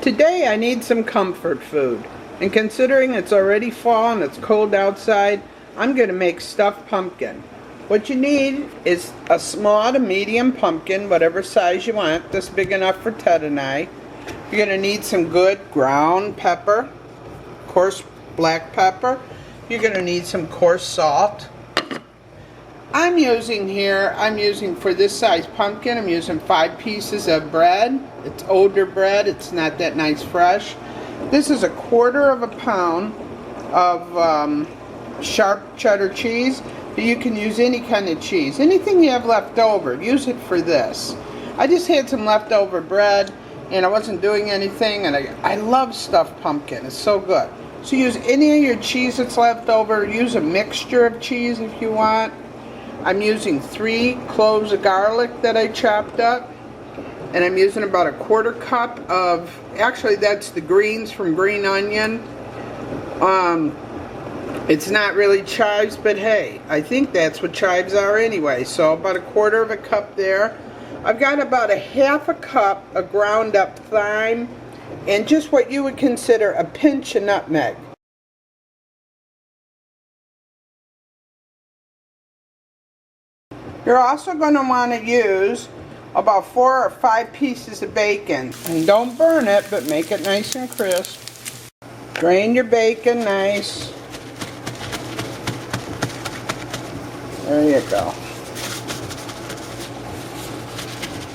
Today I need some comfort food, and considering it's already fall and it's cold outside, I'm going to make stuffed pumpkin. What you need is a small to medium pumpkin, whatever size you want, this big enough for Ted and I. You're going to need some good ground pepper, coarse black pepper. You're going to need some coarse salt. I'm using for this size pumpkin, I'm using 5 pieces of bread. It's older bread, it's not that nice fresh. This is 1/4 pound of sharp cheddar cheese, but you can use any kind of cheese. Anything you have left over, use it for this. I just had some leftover bread and I wasn't doing anything, and I love stuffed pumpkin, it's so good. So use any of your cheese that's left over, use a mixture of cheese if you want. I'm using 3 cloves of garlic that I chopped up, and I'm using about 1/4 cup of, actually that's the greens from green onion. It's not really chives, but hey, I think that's what chives are anyway, so about 1/4 cup there. I've got about 1/2 cup of ground up thyme, and just what you would consider a pinch of nutmeg. You're also going to want to use about 4 or 5 pieces of bacon. And don't burn it, but make it nice and crisp. Drain your bacon nice. There you go.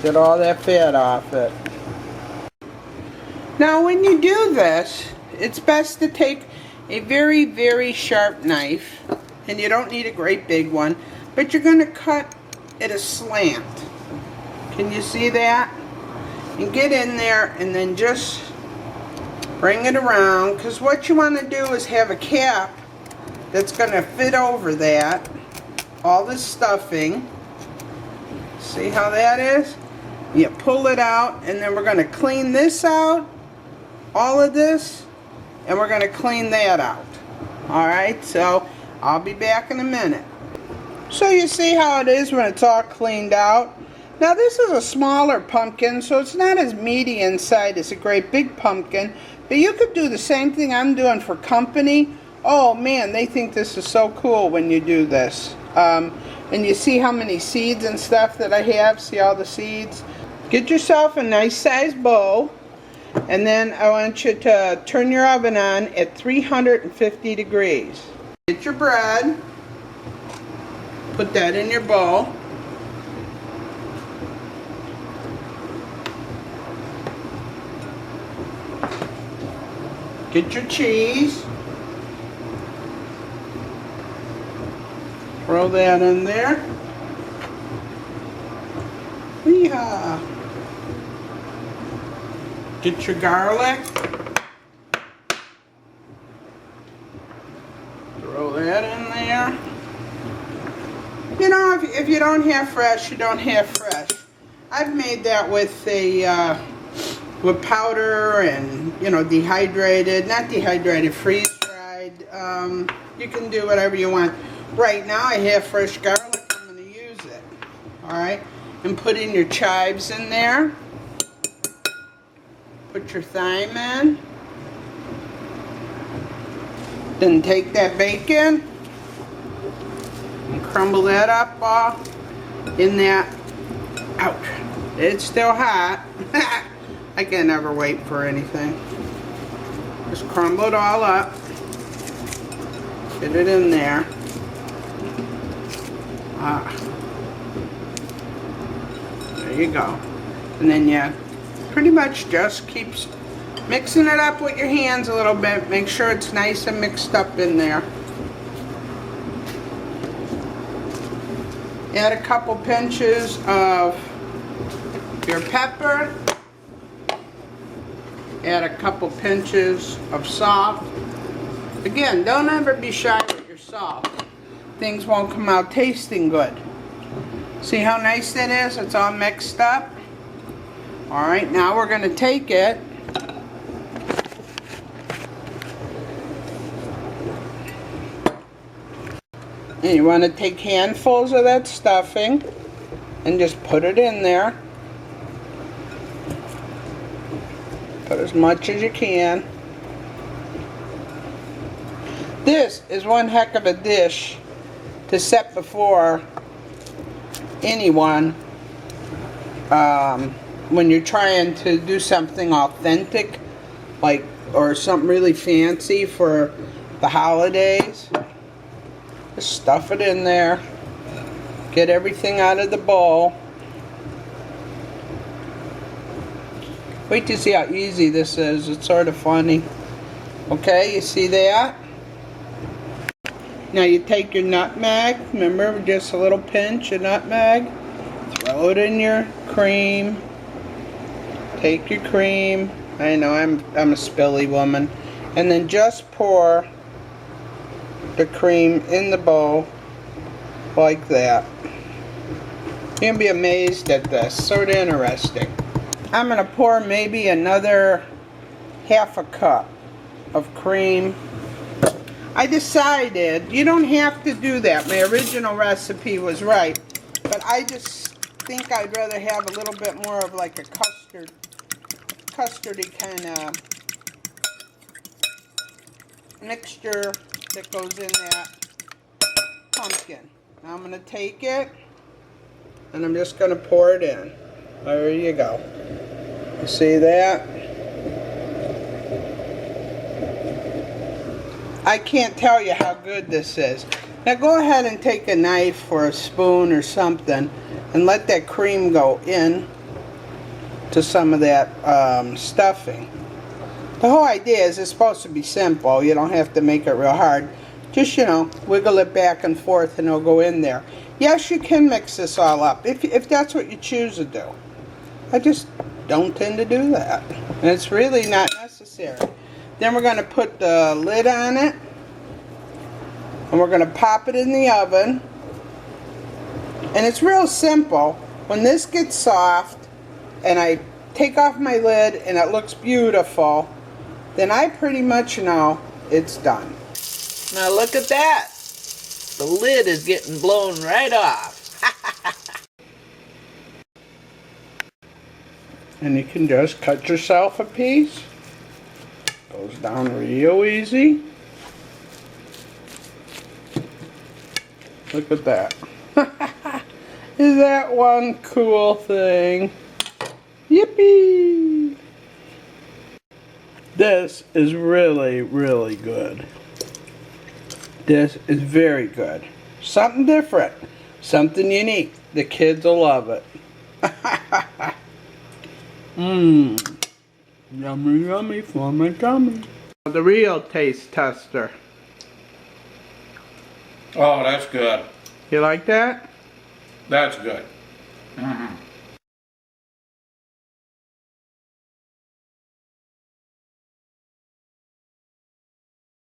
Get all that fat off it. Now when you do this, it's best to take a very, very sharp knife. And you don't need a great big one, but you're going to cut at a slant. Can you see that? And get in there and then just bring it around, because what you want to do is have a cap that's going to fit over that, all this stuffing. See how that is? You pull it out, and then we're going to clean this out, all of this, and we're going to clean that out. Alright, so I'll be back in a minute. So you see how it is when it's all cleaned out. Now this is a smaller pumpkin, so it's not as meaty inside as a great big pumpkin, but you could do the same thing I'm doing for company. Oh man, they think this is so cool when you do this. And you see how many seeds and stuff that I have? See all the seeds? Get yourself a nice sized bowl, and then I want you to turn your oven on at 350 degrees. Get your bread. Put that in your bowl. Get your cheese. Throw that in there. Yeehaw. Get your garlic. Throw that in there. You know, if you don't have fresh, you don't have fresh. I've made that with with powder and, you know, dehydrated, not dehydrated, freeze-dried. You can do whatever you want. Right now I have fresh garlic. I'm going to use it. Alright? And put in your chives in there. Put your thyme in. Then take that bacon and crumble that up all in that. Ouch. It's still hot. I can never wait for anything. Just crumble it all up. Get it in there. There you go. And then you pretty much just keep mixing it up with your hands a little bit. Make sure it's nice and mixed up in there. Add a couple pinches of your pepper. Add a couple pinches of salt. Again, don't ever be shy with your salt. Things won't come out tasting good. See how nice that is? It's all mixed up. Alright, now we're going to take it and you want to take handfuls of that stuffing and just put it in there. Put as much as you can. This is one heck of a dish to set before anyone when you're trying to do something authentic, like, or something really fancy for the holidays. Just stuff it in there. Get everything out of the bowl. Wait to see how easy this is. It's sort of funny. Okay, you see that? Now you take your nutmeg. Remember, just a little pinch of nutmeg. Throw it in your cream. Take your cream. I know I'm a spilly woman. And then just pour the cream in the bowl like that. You're going to be amazed at this. Sort of interesting. I'm going to pour maybe another half a cup of cream. I decided, you don't have to do that. My original recipe was right. But I just think I'd rather have a little bit more of like a custardy kind of mixture that goes in that pumpkin. Now I'm going to take it and I'm just going to pour it in. There you go. You see that? I can't tell you how good this is. Now go ahead and take a knife or a spoon or something and let that cream go in to some of that stuffing. The whole idea is it's supposed to be simple. You don't have to make it real hard. Just, you know, wiggle it back and forth and it'll go in there. Yes, you can mix this all up if that's what you choose to do. I just don't tend to do that. And it's really not necessary. Then we're going to put the lid on it. And we're going to pop it in the oven. And it's real simple. When this gets soft and I take off my lid and it looks beautiful, then I pretty much know it's done. Now look at that. The lid is getting blown right off. And you can just cut yourself a piece. Goes down real easy. Look at that. Is that one cool thing? Yippee! This is really, really good. This is very good. Something different. Something unique. The kids will love it. Mmm. Yummy, yummy for my tummy. The real taste tester. Oh, that's good. You like that? That's good. Mm-hmm.